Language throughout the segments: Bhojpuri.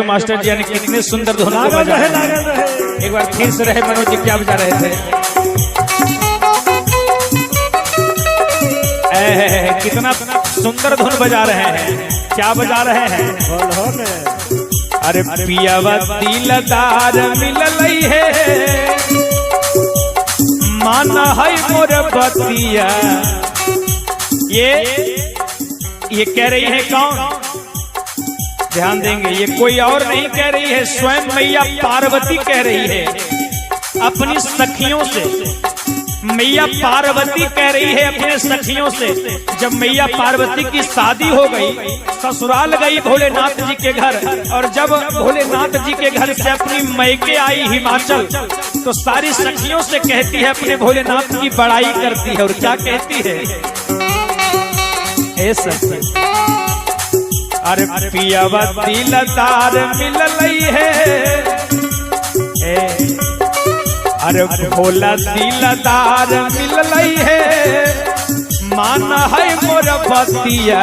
मास्टर जी ने कितने सुंदर धुन को बजा रहे। एक बार फिर से रहे मनोज जी क्या बजा रहे थे। कितना सुंदर धुन बजा रहे हैं, क्या बजा रहे हैं। अरे पियावा दिलदार मिललई है, माना है मोर बतिया। ये कह रही है कौन, ध्यान देंगे, ये कोई और नहीं कह रही है, स्वयं मैया पार्वती कह रही है अपनी सखियों से। मैया पार्वती कह रही है अपने सखियों से, जब मैया पार्वती की शादी हो गई, ससुराल गई भोलेनाथ जी के घर, और जब भोलेनाथ जी के घर से अपनी मैके आई हिमाचल, तो सारी सखियों से कहती है, अपने भोलेनाथ की बड़ाई करती है। और क्या कहती है, अरे पियावा दिलदार मिललई है, अरे भोला दिलदार मिललई है, माना है मोर बतिया।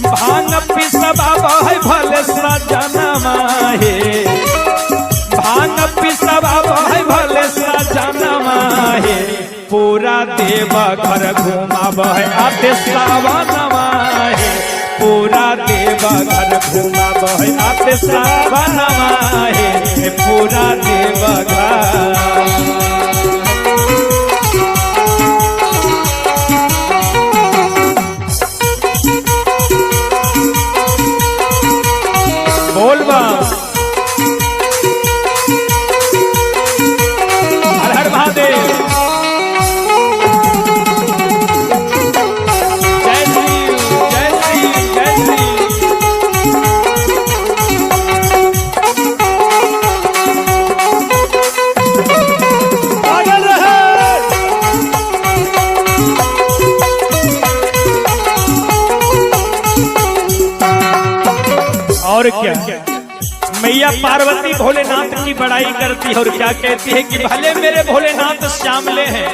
भांग पिसबा है भले सजनमा है, भांग पिसबा है भले सजनमा है, पूरा देवा घर घुमाब है आते सावनमा है, पूरा देवा घर घुमाब है आते सावनमा है, पूरा देवा घर। बोल बा हर हर महादेव, जय श्री जय श्री जय श्री। और क्या, मैया पार्वती भोलेनाथ की बड़ाई करती है और क्या कहती है कि भले मेरे भोलेनाथ श्यामले हैं,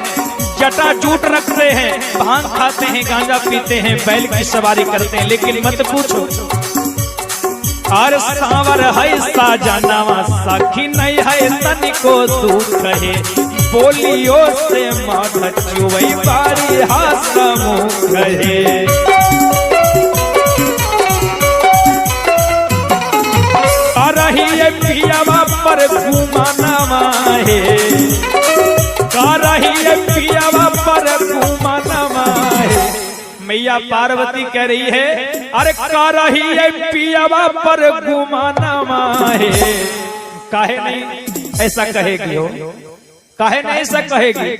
जटा जूट रखते हैं, भांग खाते हैं, गांजा पीते हैं, बैल की सवारी करते हैं, लेकिन मत पूछो और सांवर है साजनवा, सखी नहीं है तनिको दुख है, बोलियो से मध चुवई बारी हासमुख है। पियावा पर घुमाना है, पियावा पर घुमाना है। मैया पार्वती कह रही है, अरे रही है पियावा पर घुमाना है। काहे नहीं ऐसा कहेगी हो, काहे नहीं ऐसा कहेगी।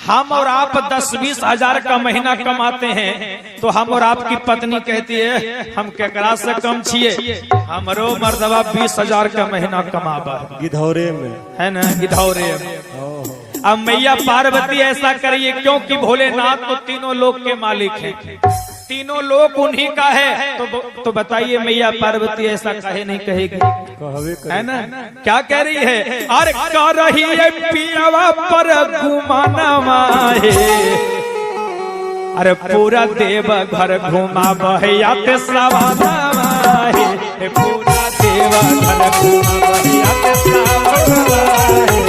हम और आप 10-20 हजार का महीना कमाते हैं, तो हम और आपकी पत्नी कहती है हम केकरा से कम छिए, हमरो मर्दवा 20 हजार का महीना कमाबा गिधौरे में है ना, गिधौरे में। अब मैया पार्वती ऐसा करिए, क्योंकि भोलेनाथ तो तीनों लोक के मालिक हैं, तीनों लोक उन्हीं का है, तो बताइए मैया पार्वती ऐसा कहे नहीं कहेगी, है ना। क्या कह रही है, अरे कह रही है पियावा पर घुमाना है, अरे पूरा देव घर घुमाब है आते सावनमा है, पूरा देव घर घुमाब है आते सावनमा है।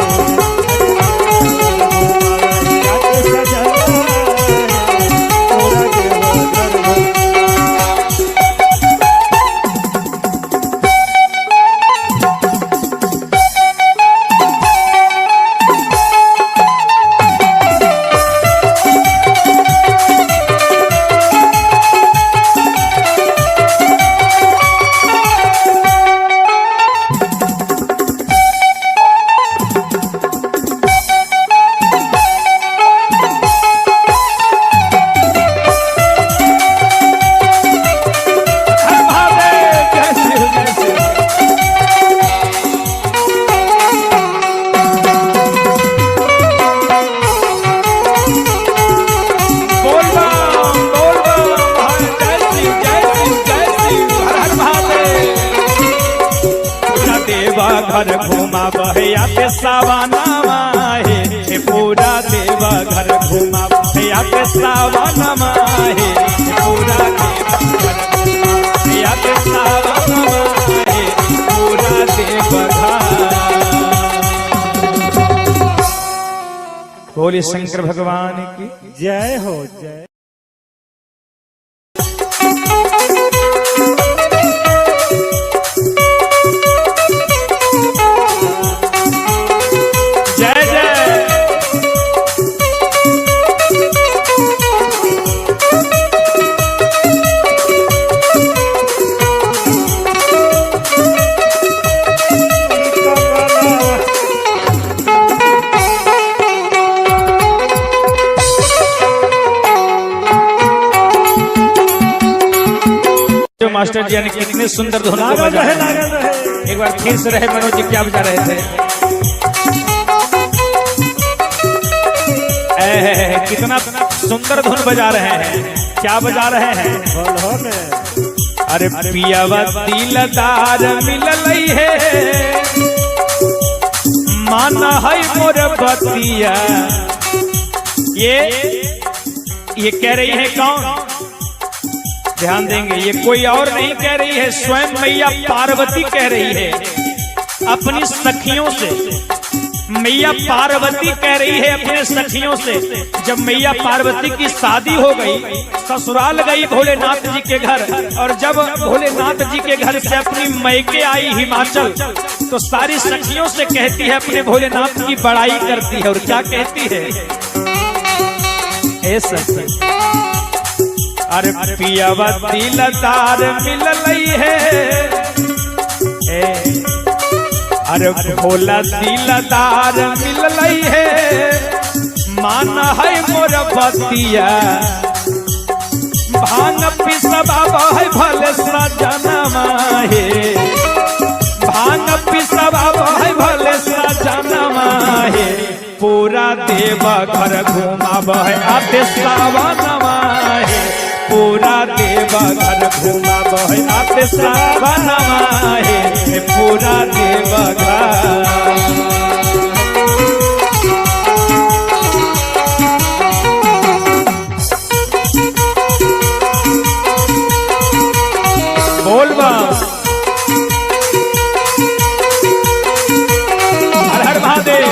घर घुमा बहया पे सावनमा है, पूरा देवा घर घुमा बहया पे सावनमा है, पूरा देवा घर घुमा बहया आते सावनवा है पूरा देवघर। बोले शंकर भगवान की जय हो जय। जय जय। जो मास्टर जी ने कितने सुंदर धुन को बजाया है। एक बार फिर से रहे मनोज जी क्या बजा रहे थे। कितना सुंदर धुन बजा रहे हैं। क्या बजा रहे हैं? अरे पियावा दिलदार मिललई है माना है मोर बतिया। ये कह रही है कौन? ध्यान देंगे, ये कोई और नहीं कह रही है, स्वयं मैया पार्वती कह रही है अपनी सखियों से। मैया पार्वती कह रही है अपने सखियों से। जब मैया पार्वती की शादी हो गई, ससुराल गई भोलेनाथ जी के घर, और जब भोलेनाथ जी के घर से अपनी मैके आई हिमाचल, तो सारी सखियों से कहती है, अपने भोलेनाथ की बड़ाई करती है। और क्या कहती है? ऐसा अरे पियावा दिलदार मिललई है, अरे भोला दिलदार मिललई है माना है मोर बतिया। भांग पिसबा है भले सजनमा है, भांग पिसबा है भले सजनमा है पूरा देवघर घुमाब है आते सावनवा है पूरा देवघर घुमाब है आते सावनवा है पूरा देवघर। बोल बा हर हर महादेव।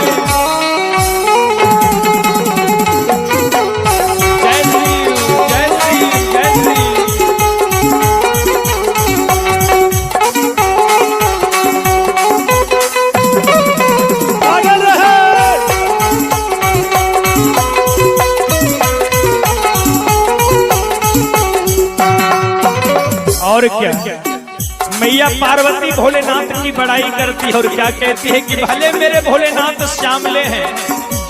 और क्या मैया पार्वती भोलेनाथ की बड़ाई करती है और क्या कहती है कि भले मेरे भोलेनाथ श्यामले हैं,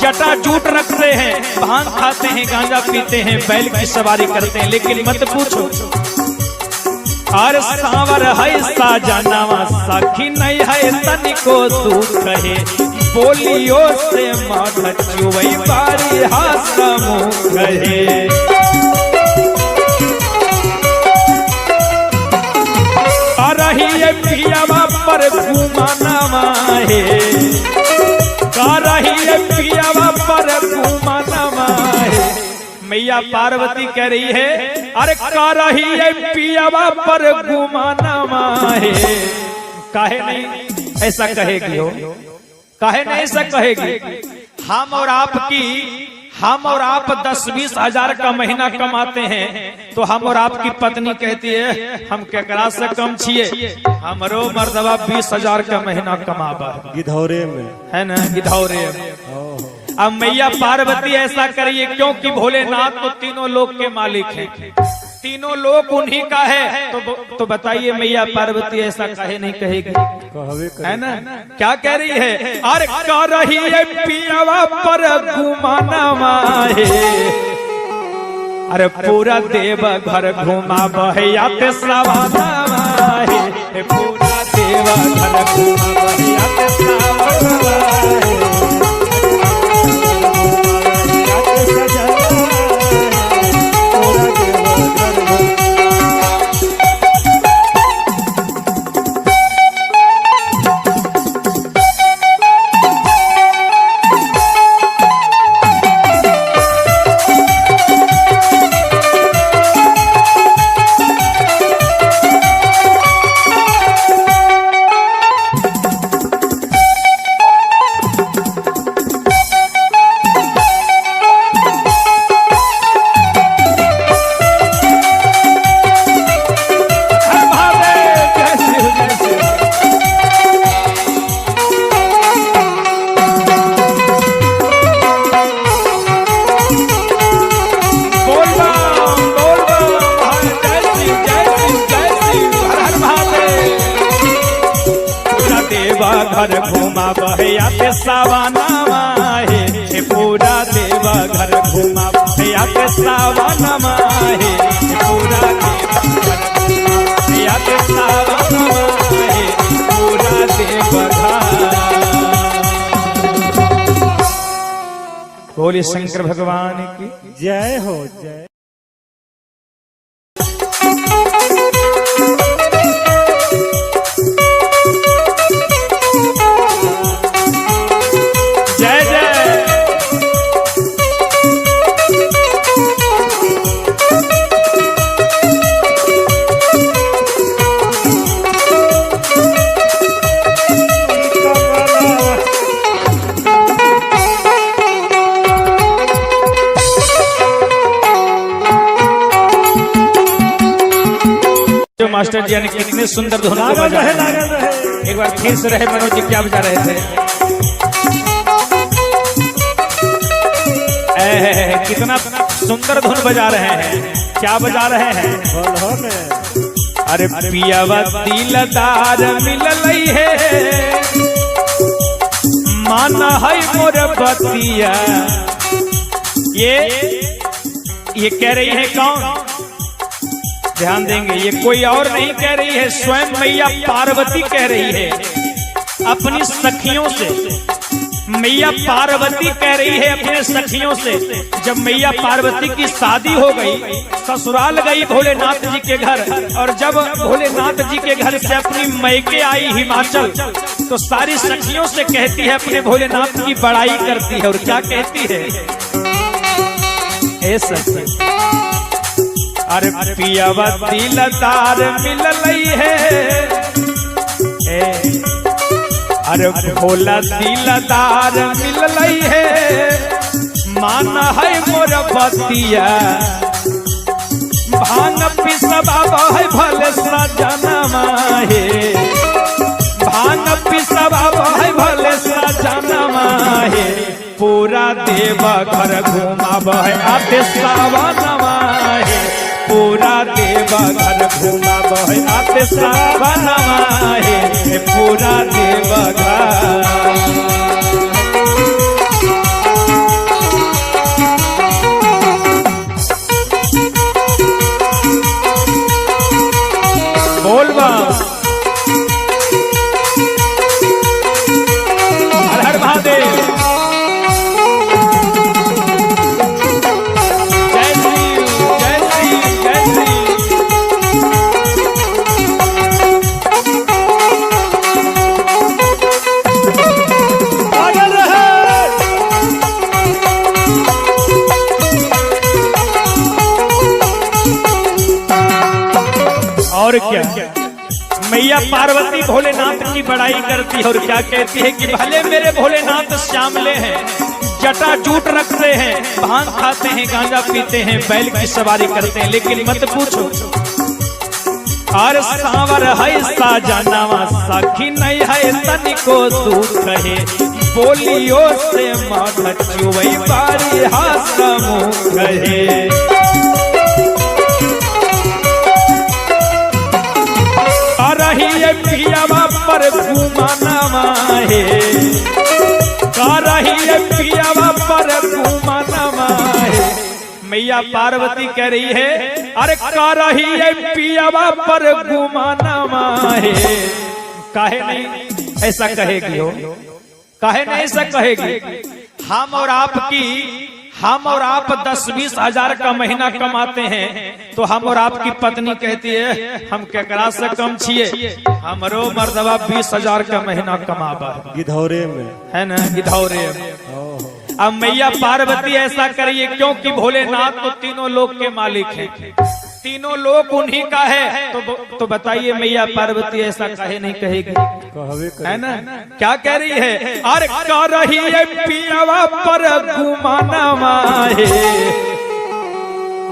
जटा जूट रखते हैं, भांग खाते हैं, गांजा पीते हैं, बैल की सवारी करते हैं, लेकिन मत पूछो और सावर है साजनवा सखी नहीं है तनिको तू कहे बोलियो से माथा चुवई बारी हसमुख कहे। रही है पियावा पर घुमानवा है, कर रही है पियावा पर घुमानवा है। मैया पार्वती कह रही है अरे कर रही है पियावा पर घुमानवा है। काहे नहीं ऐसा कहेगी हो? काहे नहीं ऐसा कहेगी? हम और आप 10-20 हजार का महीना कमाते हैं, तो हम और आपकी पत्नी कहती है हम केकरा से कम छिए, हमरो मर्दवा 20 हजार का महीना कमाबा गिधौरे में है ना, गिधौरे में। अब मैया पार्वती ऐसा करिए क्योंकि भोलेनाथ तो तीनों लोक के मालिक हैं, तीनों लोक उन्हीं का है। तो बताइए मैया पार्वती ऐसा काहे नहीं कहेगी? है ना? क्या कह रही है? अरे कर रही है पियावा पर घुमानवा है, अरे पूरा देवघर घुमाब है आते सावनवा है पूरा देवघर घुमाब है आते सावनवा है। घर घुमा बहया के सावनमा हे पूरा देवा घर घुमा बहया के सावनमा हे पूरा देवा घर बहया के सावनमा हे पूरा देवा घर। बोले शंकर भगवान की जय हो जय। जय जय। जो मास्टर जी ने कितने सुंदर धुन को बजा रहे हैं। एक बार फिर से रहे मनोज जी क्या बजा रहे थे। कितना सुंदर धुन बजा रहे हैं। क्या बजा रहे हैं। अरे पियावा दिलदार मिललई है माना है मोर बतिया। ये कह रही है कौन। ध्यान देंगे ये कोई और नहीं कह रही है स्वयं मैया पार्वती कह रही है अपनी सखियों से। मैया पार्वती कह रही है अपने सखियों से। जब मैया पार्वती की शादी हो गई ससुराल गई भोलेनाथ जी के घर और जब भोलेनाथ जी के घर से अपनी मैके आई हिमाचल तो सारी सखियों से कहती है अपने भोलेनाथ की बड़ाई करती है। और क्या कहती है। अरे पियावा दिलदार मिललई है अरे भोला दिलदार मिललई है माना है मोर बतिया। भांग पिसबा है भले सजनमा है भांग पिसबा है भले सजनमा है पूरा देवा घर घुमाब है आते सावनमा है पूरा देवा घर घुमाब है आते सावनमा है पूरा देवा घर। बोलबा हर हर महादेव। और क्या मैया पार्वती भोलेनाथ की बड़ाई करती है और क्या कहती है कि भले मेरे भोलेनाथ श्यामले हैं जटा जूट रखते हैं भांग खाते हैं गांजा पीते हैं बैल की सवारी करते हैं लेकिन मत पूछो। और सांवर है साजनवा सखी नहीं है तनिको दुख है बोलियो से मत चुवई बारी हसमुख है। पियावा पर घुमाना है पियावा पर घुमाना है। मैया पार्वती कह रही है अरे का रही है पियावा पर घुमाना है। काहे नहीं ऐसा कहेगी हो काहे नहीं ऐसा कहेगी। हम और आप 10-20 हजार का महीना कमाते हैं तो हम और आपकी पत्नी कहती है हम केकरा से कम छिए हमरो मर्दवा 20,000 का महीना कमाबा गिधौरे में है ना गिधौरे। अब मैया पार्वती ऐसा करिए क्योंकि भोलेनाथ तो तीनों लोक के मालिक हैं तीनों लोक उन्हीं का है तो बताइए मैया पार्वती ऐसा काहे नहीं कहेगी है ना। क्या कह रही है अरे का रही है पियावा पर घुमाना है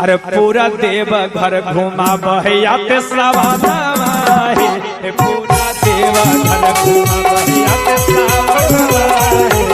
अरे पूरा देवा घर घुमा बहया के सावनमा है पूरा देवा घर घुमा बहया के सावनमा है।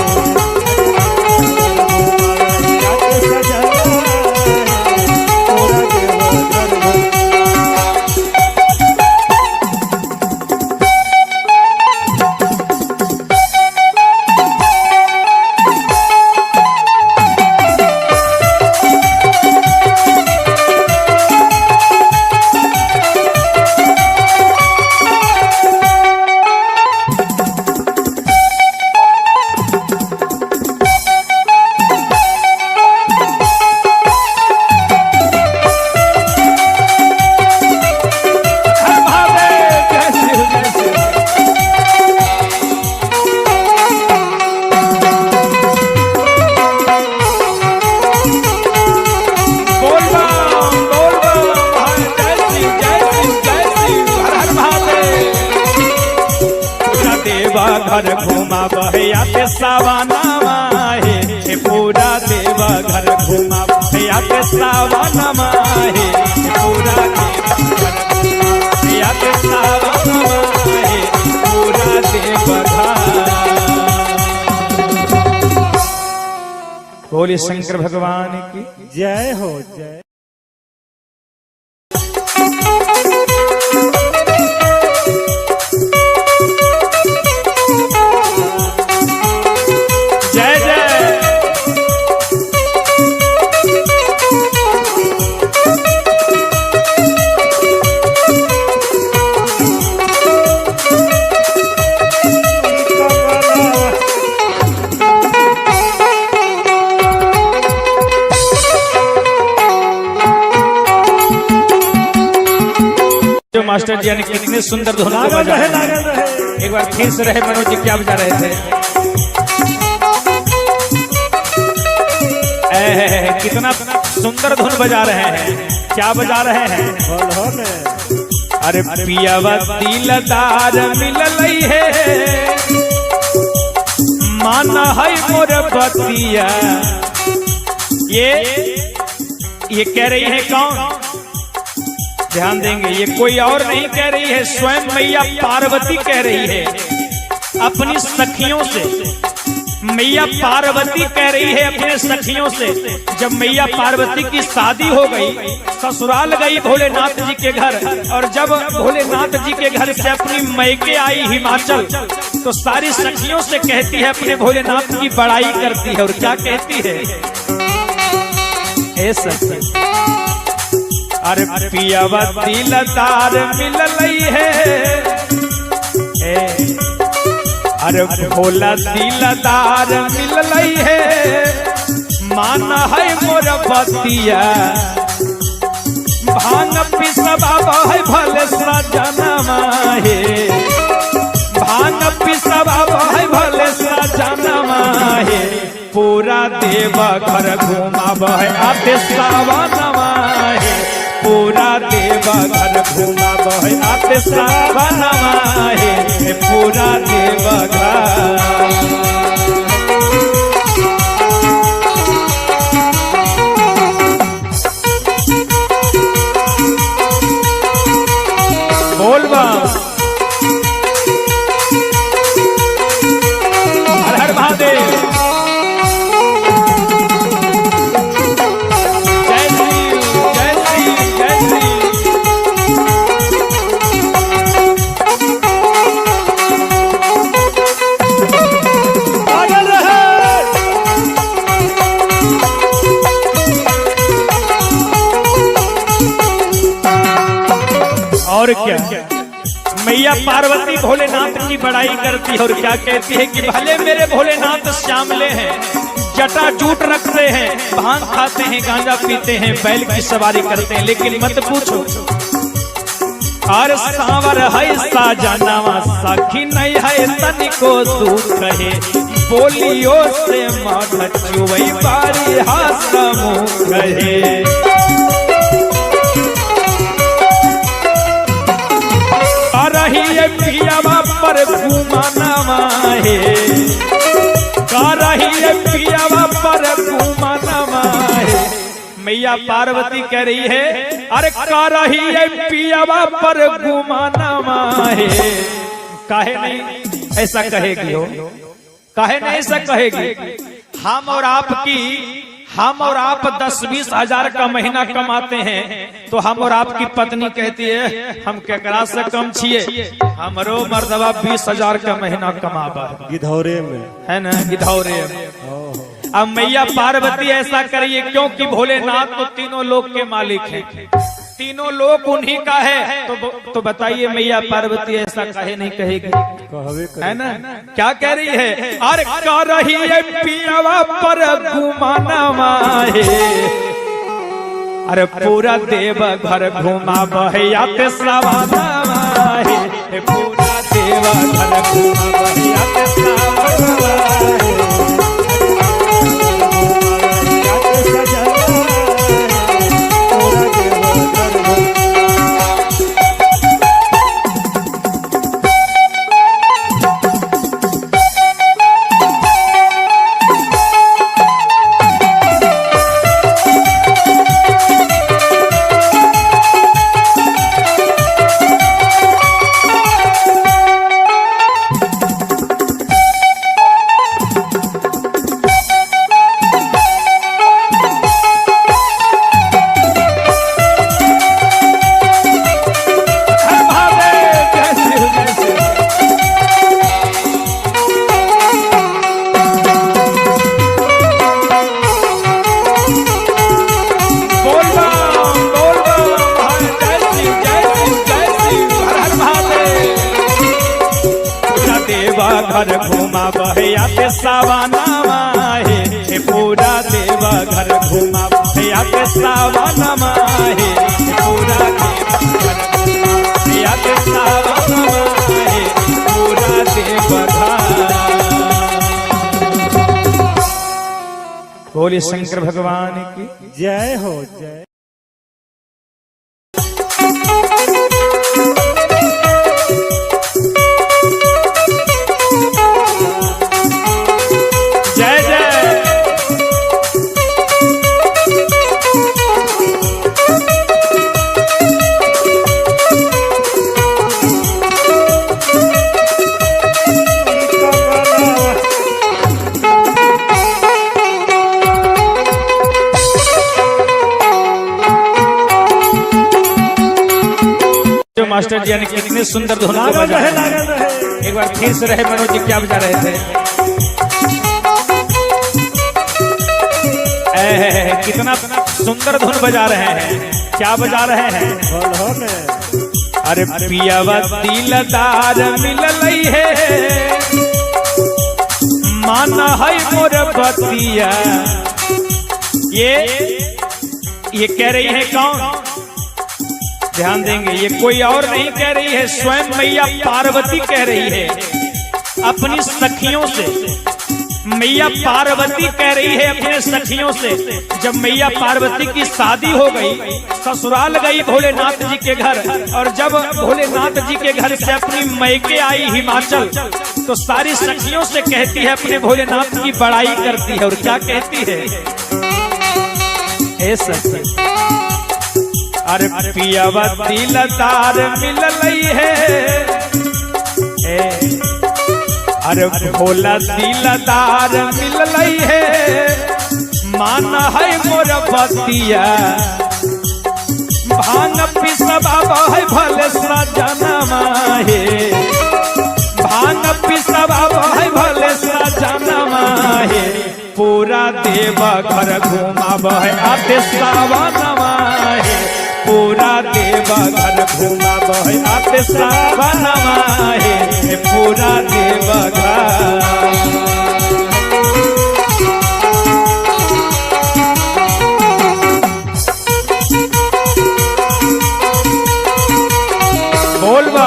घर घुमा बहया के सावनमा हे पूरा देव घर घुमा बहया के सावनमा हे पूरा देव घर बहया के सावनमा हे पूरा देव घर। बोले शंकर भगवान की जय हो जय। जय जय। जो मास्टर जी ने कितने सुंदर धुन को बजाया। एक बार फिर से रहे मनोज जी क्या बजा रहे थे। कितना सुंदर धुन बजा रहे हैं। क्या बजा रहे हैं? अरे पियावा दिलदार मिललई है माना है मोर बतिया। ये कह रही है कौन? ध्यान देंगे, ये कोई और नहीं कह रही है, स्वयं मैया पार्वती कह रही है अपनी सखियों से। मैया पार्वती कह रही है अपने सखियों से। जब मैया पार्वती की शादी हो गई, ससुराल गई भोलेनाथ जी के घर, और जब भोलेनाथ जी के घर से अपनी मैके आई हिमाचल, तो सारी सखियों से कहती है, अपने भोलेनाथ की बड़ाई करती है। और क्या कहती है? ऐसा अरे पियावा दिलदार मिललई है, अरे भोला दिलदार मिललई है माना है मोर बतिया। भांग पिसबा है भले सजनमा हे, भांग पिसबा है भले सजनमा हे पूरा देव घर घुमाब है आते सावनमा हे पूरा देव घर घुमाब है आते सावनमा हे पूरा देव घर। बोल बा हर हर महादेव। और क्या मैया पार्वती भोलेनाथ की बड़ाई करती है और क्या कहती है कि भले मेरे भोलेनाथ श्यामले हैं, जटा जूट रखते हैं, भांग खाते हैं, गांजा पीते हैं, बैल की सवारी करते हैं, लेकिन मत पूछो और सांवर है साजनवा सखी नहीं है तनिको दुख है बोलियो से मध चुवई बारी हसमुख है। पियावा पर घुमाना है, पियावा पर घुमाना है। मैया पार्वती कह रही है, अरे का रही है पियावा पर घुमाना है। काहे नहीं ऐसा कहेगी हो? काहे नहीं ऐसा कहेगी? हम और आप 10-20 हजार का महीना कमाते हैं, तो हम और आपकी पत्नी कहती है हम केकरा से कम छिए, हमरो मर्दवा 20 हजार का महीना कमाबा गिधौरे में है ना, गिधौरे में। अब मैया पार्वती ऐसा करिए क्योंकि भोलेनाथ तो तीनों लोक के मालिक हैं, तीनों लोक उन्हीं का है। तो बताइए मैया पार्वती ऐसा काहे नहीं कहेगी? है ना? क्या कह रही है? अरे कह रही है पियावा पर घुमाना है, अरे पूरा देव घर घुमा बहया पे सवाना है, पूरा देव घर घुमा बहया पे सवाना है। घर घुमा बहया पे सावनमा हे पूरा देव घर घुमा बहया पे सावनमा हे पूरा बहया पे सावनमा हे पूरा देव घर। बोले शंकर भगवान की जय हो जय। जय जय। मास्टर जी ने कितने सुंदर धुन को बजा रहे। एक बार फिर से रहे मनोज जी क्या बजा रहे थे। कितना सुंदर धुन बजा रहे हैं। क्या बजा रहे हैं? अरे पियावा दिलदार मिललई है माना है मोर बतिया। ये कह रही है कौन? ध्यान देंगे, ये कोई और नहीं कह रही है, स्वयं मैया पार्वती कह रही है अपनी सखियों से। मैया पार्वती कह रही है अपने सखियों से। जब मैया पार्वती की शादी हो गई, ससुराल गई भोलेनाथ जी के घर, और जब भोलेनाथ जी के घर से अपनी मैके आई हिमाचल, तो सारी सखियों से कहती है, अपने भोलेनाथ की बड़ाई करती है। और क्या कहती है? ऐसा अरे पियावा दिलदार मिललई है, अरे भोला दिलदार मिललई है माना है मोर बतिया। भांग पिसबा है भले सजनमा हे, भांग पिसबा है भले सजनमा हे पूरा देव घर घुमा है आते सावनमा हे पूरा देव घर घुमा बहे आते सावनमा हे पूरा देव घर। बोल बा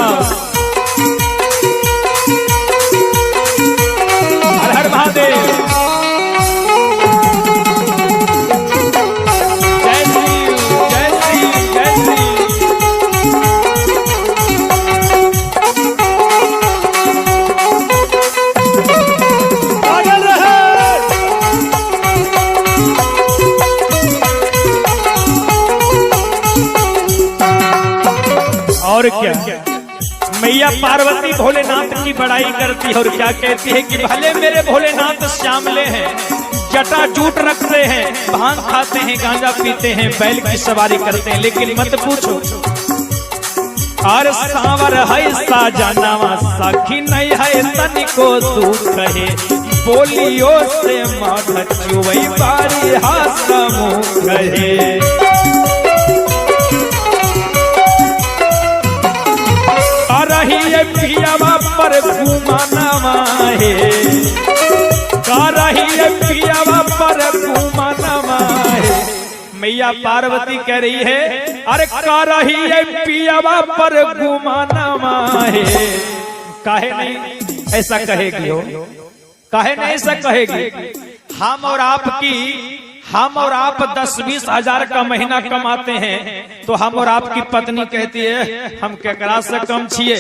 हर हर महादेव। और क्या मैया पार्वती भोलेनाथ की बड़ाई करती है और क्या कहती है कि भले मेरे भोलेनाथ श्यामले हैं, जटा जूट रखते हैं, भांग खाते हैं, गांजा पीते हैं, बैल की सवारी करते हैं, लेकिन मत पूछो और सांवर है साजनवा सखी नहीं है तनिको दुख है बोलियो से मध चुवई बारी हासमुख है। पियावा पर घुमाना है, पियावा पर घुमाना है। मैया पार्वती कह रही है, अरे का रही है पियावा पर घुमाना है। काहे नहीं ऐसा कहेगी हो? काहे नहीं ऐसा कहेगी? हम और आप 10-20 हजार का महीना कमाते हैं, तो हम और आपकी पत्नी कहती है हम केकरा से कम छिए,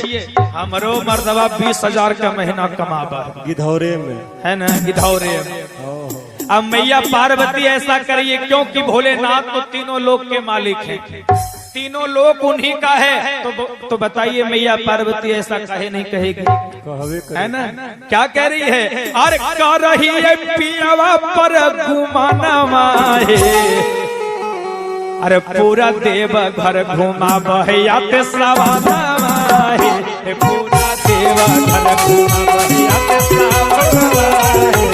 हमरो मर्दबा 20 हजार का महीना कमाबा गिधौरे में है ना, गिधौरे में। अब मैया पार्वती ऐसा करिए क्योंकि भोलेनाथ तो तीनों लोक के मालिक हैं, तीनों लोक उन्हीं का है। तो बताइए मैया पार्वती ऐसा कहे नहीं कहेगी? है ना? क्या कह रही है? अरे कह रही है पियावा पर घुमाना है, अरे पूरा देव घर घुमा बहया पे सावनमा है, पूरा देव घर घुमा बहया पे सावनमा है।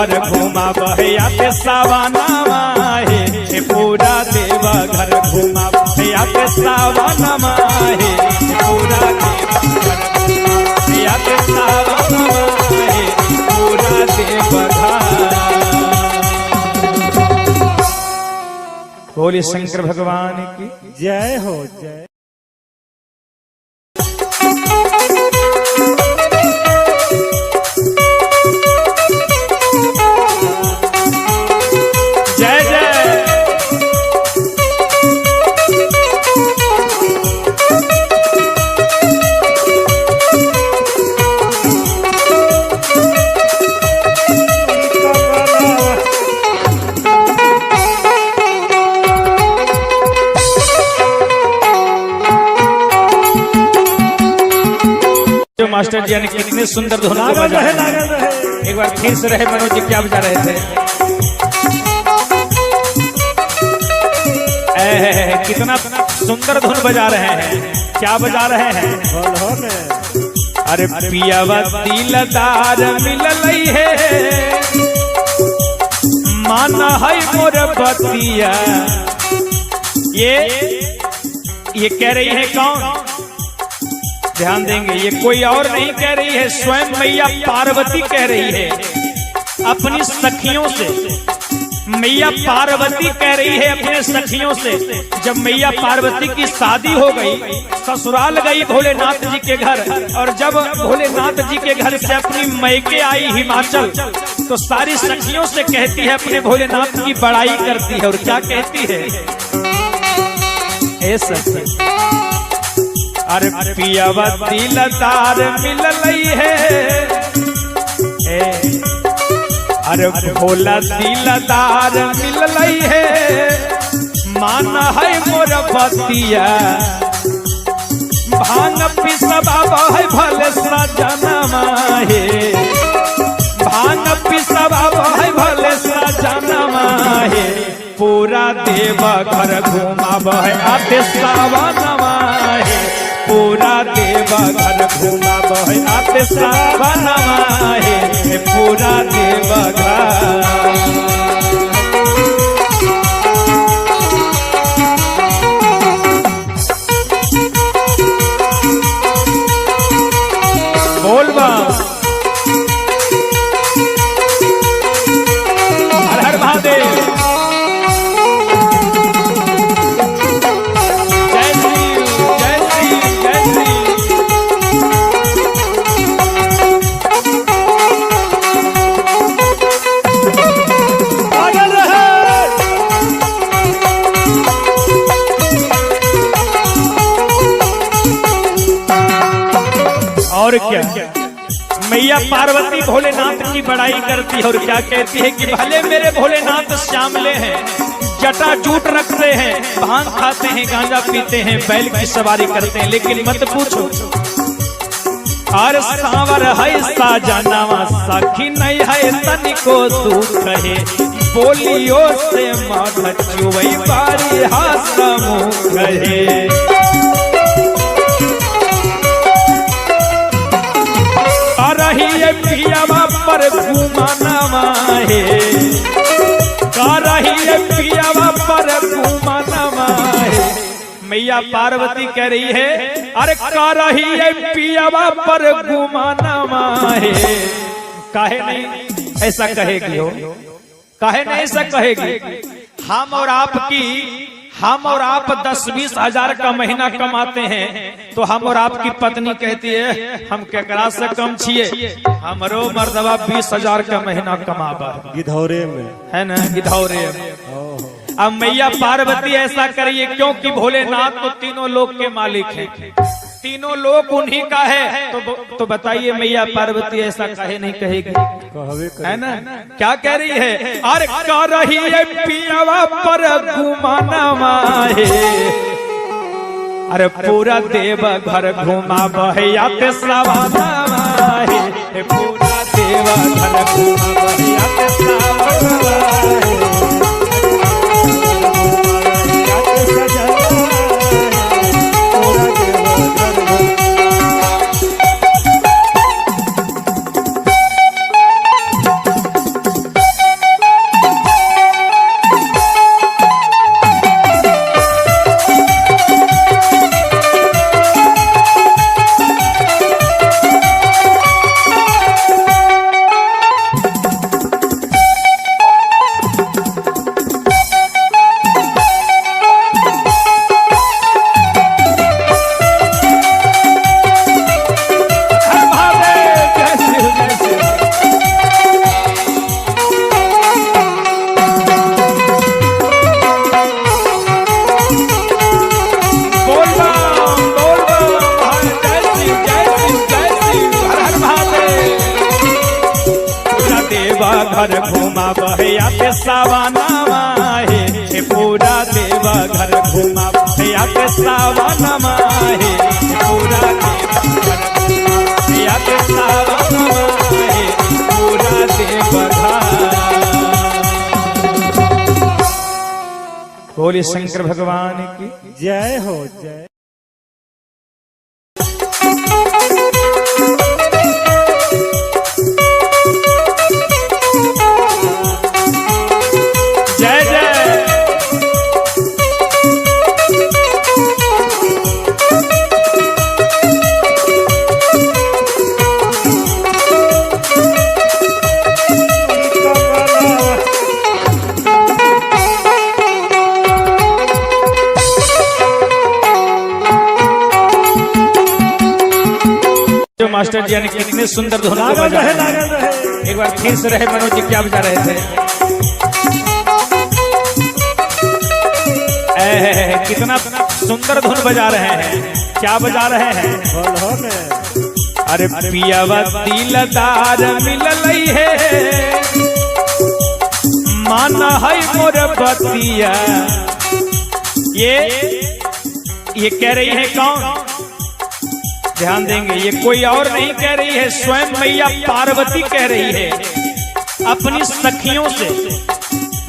घर घुमा बहया के सावनमा हे पूरा देव घर घुमा बहया के सावनमा हे पूरा देव घर बहया के सावनमा हे पूरा देव घर। बोलिए शंकर भगवान की जय हो जय। जय जय। मास्टर जी ने कितने सुंदर धुन को बजा रहे। एक बार फिर से रहे मनोज जी क्या बजा रहे थे। कितना सुंदर धुन बजा रहे हैं। क्या बजा रहे हैं? अरे पियावा दिलदार मिललई है माना है मोर बतिया। ये कह रही है कौन? ध्यान देंगे, ये कोई और नहीं कह रही है, स्वयं मैया पार्वती कह रही है अपनी सखियों से। मैया पार्वती कह रही है अपने सखियों से। जब मैया पार्वती की शादी हो गई, ससुराल गई भोलेनाथ जी के घर, और जब भोलेनाथ जी के घर से अपनी मैके आई हिमाचल, तो सारी सखियों से कहती है, अपने भोलेनाथ की बड़ाई करती है। और क्या कहती है? ऐसा अरे पियावा दिलदार मिललई है, अरे भोला दिलदार मिललई है माना है मोर बतिया। भांग पिसबा है भले सजनमा हे, भांग पिसबा है भले सजनमा हे पूरा देव घर घुमा है आते सावनमा हे पूरा देव घर घुमा बहे आते सावनमा हे पूरा देव घर। बोल बा हर हर महादेव। और क्या मैया पार्वती भोलेनाथ की बड़ाई करती है और क्या कहती है कि भले मेरे भोलेनाथ श्यामले हैं, जटा जूट रखते हैं, भांग खाते हैं, गांजा पीते हैं, बैल की सवारी करते हैं, लेकिन मत पूछो और सांवर है साजनवा सखी नहीं है तनिको दुख है बोलियो से मत चुवई बारी हासमुख है। पियावा पर घुमानवा है, पियावा पर घुमानवा है। मैया पार्वती कह रही है अरे पियावा पर घुमानवा है। काहे नहीं ऐसा कहेगी हो? काहे नहीं ऐसा कहेगी? हम और आप 10-20 हजार का महीना कमाते हैं, तो हम और आपकी पत्नी कहती है हम केकरा से कम छिए, हमरो मर्दवा 20,000 का महीना कमाबा गिधौरे में है ना, गिधौरे में। अब मैया पार्वती ऐसा करिए क्योंकि भोलेनाथ तो तीनों लोक के मालिक हैं, तीनों लोक उन्हीं का है। तो बताइए मैया पार्वती ऐसा कहे नहीं कहेगी? है ना? क्या कह रही है? अरे कह रही है पियावा पर घुमानवा है, अरे पूरा देव घर घुमा बहया के सावनमा है, पूरा देव घर घुमा बहया के सावनमा है। घर घुमा बहया पे सावनमा हे पूरा देव घर घुमा बहया पे सावनमा हे पूरा देव घर घुमा बहया पे सावनमा हे पूरा देव घर। बोले शंकर भगवान की जय हो जय। जय जय। मास्टर जी ने कितने सुंदर धुन को बजाया। एक बार फिर से रहे मनोज जी क्या बजा रहे थे। कितना सुंदर धुन बजा रहे हैं। क्या बजा रहे हैं? अरे पियावा दिलदार मिललई है माना है मोर बतिया। ये कह रही है कौन? ध्यान देंगे, ये कोई और नहीं कह रही है, स्वयं मैया पार्वती कह रही है अपनी सखियों से।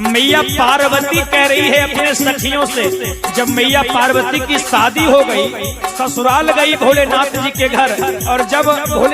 मैया पार्वती कह रही है अपने सखियों से। जब मैया पार्वती की शादी हो गई, ससुराल गई भोलेनाथ जी के घर, और जब भोले